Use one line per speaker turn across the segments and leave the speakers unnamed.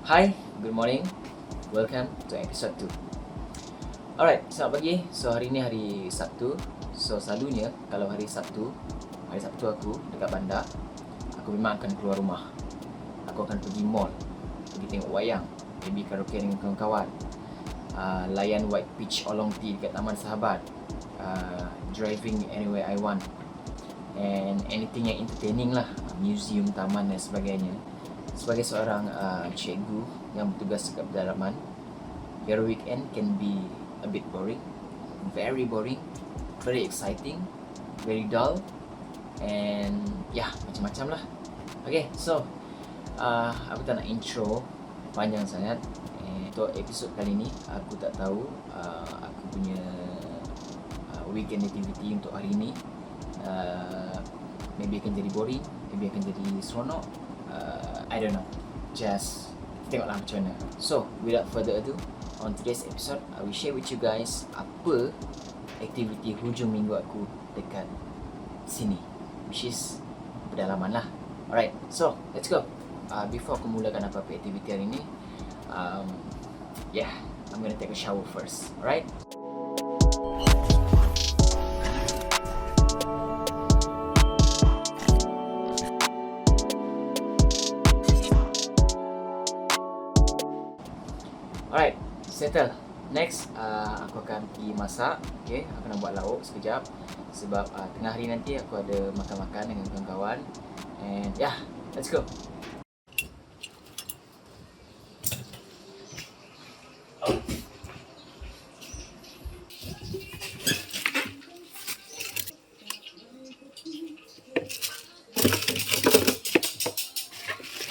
Hi, good morning. Welcome to episode 2. Alright, selamat pagi. So hari ni hari Sabtu. So selalunya kalau hari Sabtu aku dekat bandar, aku memang akan keluar rumah. Aku akan pergi mall, pergi tengok wayang, maybe karaoke dengan kawan-kawan, layan White Peach Oolong Tea dekat Taman Sahabat, driving anywhere I want, and anything yang entertaining lah, museum, taman dan sebagainya. Sebagai seorang cikgu yang bertugas dekat pedalaman, your weekend can be a bit boring, very exciting, very dull, and macam-macam lah. Okay, so aku tak nak intro panjang sangat. Untuk episod kali ni, aku tak tahu aku punya weekend activity untuk hari ni maybe akan jadi boring, maybe akan jadi seronok. I don't know. Just tengoklah macam mana. So, without further ado, on today's episode, I will share with you guys apa aktiviti hujung minggu aku dekat sini, which is pedalaman lah. Alright, so let's go. Before aku mulakan apa-apa aktiviti hari ni, I'm gonna take a shower first. Alright? Alright, settle. Next, aku akan pergi masak. Okay, aku nak buat lauk sekejap. Sebab tengah hari nanti aku ada makan-makan dengan kawan-kawan. And let's go.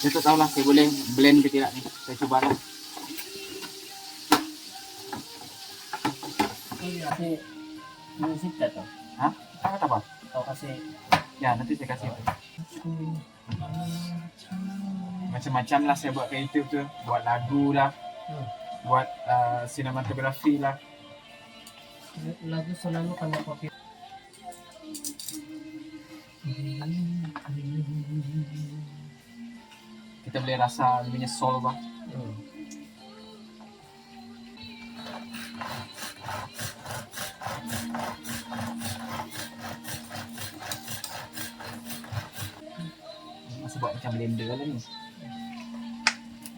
Saya tak tahulah saya boleh blend ke tidak ni. Saya cubalah.
Kasi music ka to.
Ha? Apa apa?
O kasi
Ya, nanti saya kasih. Macam-macam lah saya buat kreatif tu. Buat lagu lah, buat sinematografi lah.
lagu selalu kena copy.
Kita boleh rasa dia punya soul bah. Masih buat macam blender lah ni.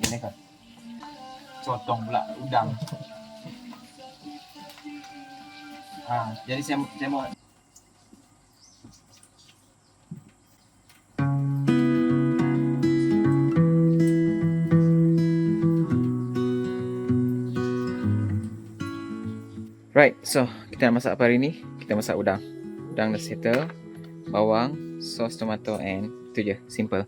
Ini kan cotong pula udang. Jadi saya mau Right, so kita nak masak apa hari ni? Kita masak udang. Udang dah settle, bawang, sos tomato and itu je, simple.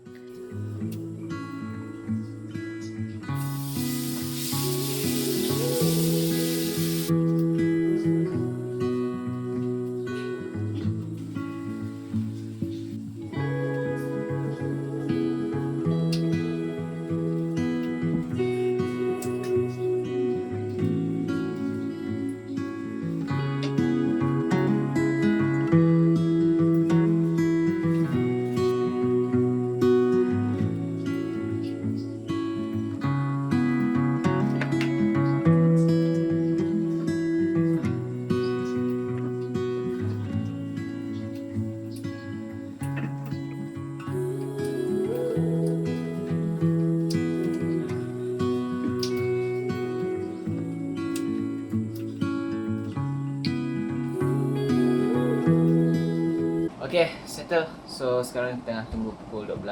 Okay, settle. So sekarang tengah tunggu pukul 12.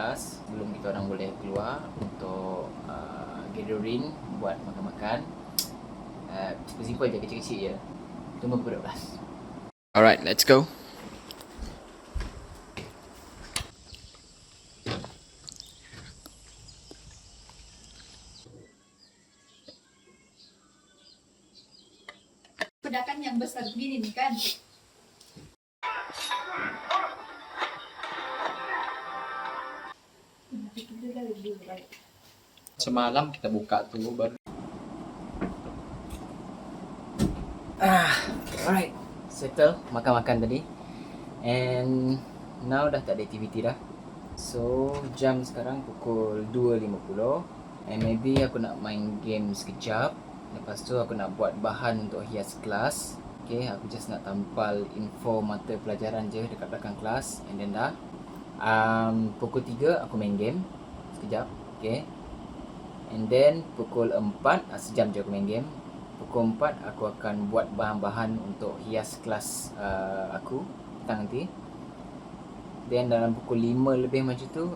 Belum kita orang boleh keluar untuk gathering buat makan-makan. Simple je, kecil-kecil je. Tunggu pukul 12. Alright, let's go.
Pedakan yang besar begini nih kan.
Semalam kita buka tu baru. Alright, settle makan-makan tadi. And now dah tak ada aktiviti dah. So jam sekarang pukul 2.50. And maybe aku nak main game sekejap. Lepas tu aku nak buat bahan untuk hias kelas. Okay, aku just nak tampal info mata pelajaran je dekat belakang kelas. And then dah pukul 3 aku main game sekejap. Okay. And then pukul 4, sejam je aku main game. Pukul 4 aku akan buat bahan-bahan untuk hias kelas aku petang nanti. Then dalam pukul 5 lebih macam tu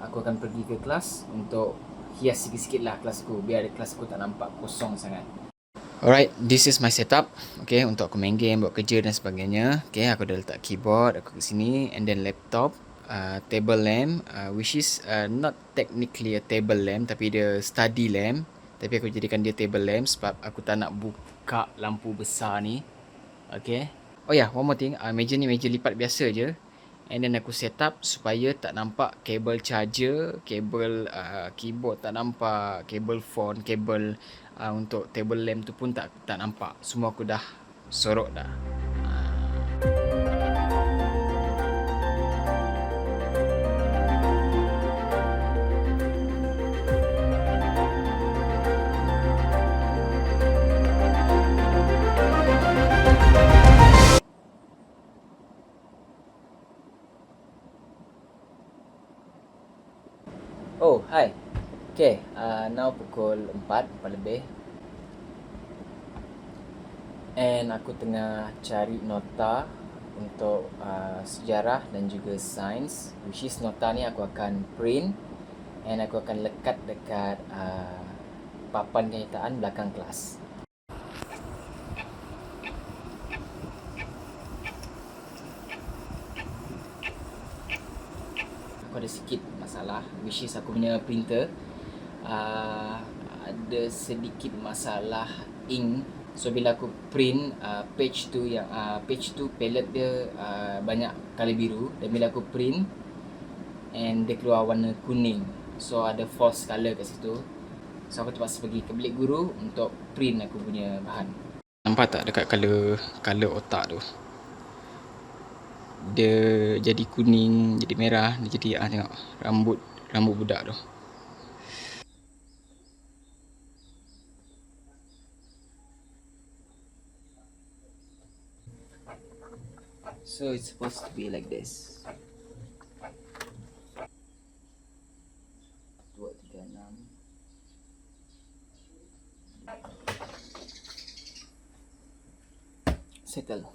aku akan pergi ke kelas untuk hias sikit-sikit lah kelas aku, biar kelas aku tak nampak kosong sangat. Alright, this is my setup. Okay, untuk aku main game, buat kerja dan sebagainya. Okay, aku dah letak keyboard aku kat sini, and then laptop, table lamp, which is not technically a table lamp, tapi dia study lamp. Tapi aku jadikan dia table lamp sebab aku tak nak buka lampu besar ni. Okay. Oh yeah, one more thing. Meja ni meja lipat biasa je. And then aku set up supaya tak nampak kabel charger, kabel keyboard tak nampak, kabel phone, kabel untuk table lamp tu pun tak nampak. Semua aku dah sorok dah. Oh, hi. Okay, now pukul 4 lebih. And aku tengah cari nota untuk sejarah dan juga sains. Which is nota ni aku akan print and aku akan lekat dekat papan kenyataan belakang kelas. Aku ada sikit masalah, which is aku punya printer ada sedikit masalah ink. So bila aku print page tu palette dia banyak color biru, dan bila aku print and dia keluar warna kuning, so ada false color kat situ. So aku terpaksa pergi ke bilik guru untuk print aku punya bahan. Nampak tak dekat color otak tu? Dia jadi kuning, jadi merah, dia jadi tengok rambut budak tu. So it's supposed to be like this. 2, 3, 6. Settle.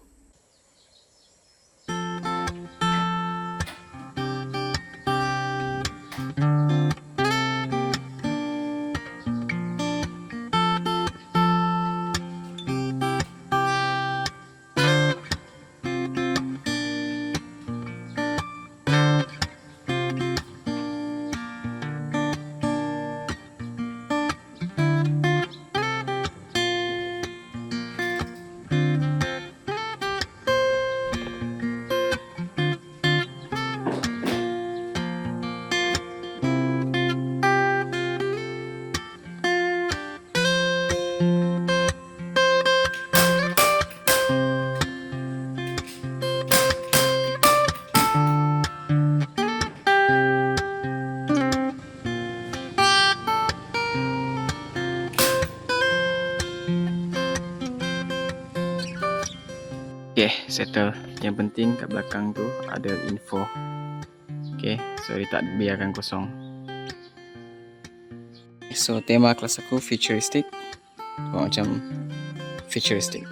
Okay, settle. Yang penting kat belakang tu ada info. Okay, so dia tak biarkan kosong. So tema kelas aku futuristic. Macam futuristic.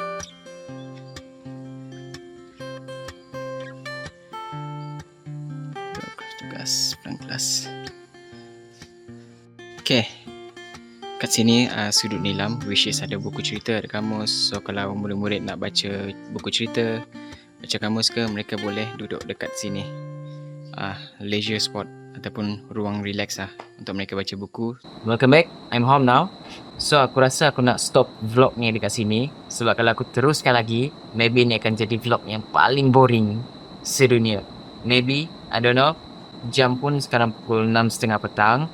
Tugas pelan kelas. Okay, kat sini sudut nilam, which is ada buku cerita, ada kamus. So kalau murid-murid nak baca buku cerita, baca kamus ke, mereka boleh duduk dekat sini. Leisure spot ataupun ruang relax untuk mereka baca buku. Welcome back, I'm home now. So aku rasa aku nak stop vlog ni dekat sini, sebab kalau aku teruskan lagi, maybe ni akan jadi vlog yang paling boring sedunia. Maybe, I don't know. Jam pun sekarang pukul 6.30 petang.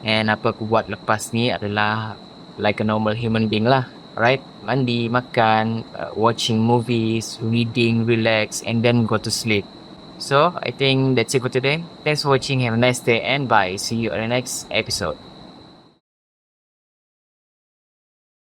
And apa aku buat lepas ni adalah like a normal human being lah. Alright, mandi, makan, watching movies, reading, relax, and then go to sleep. So, I think that's it for today. Thanks for watching, have a nice day, and bye. See you on the next episode.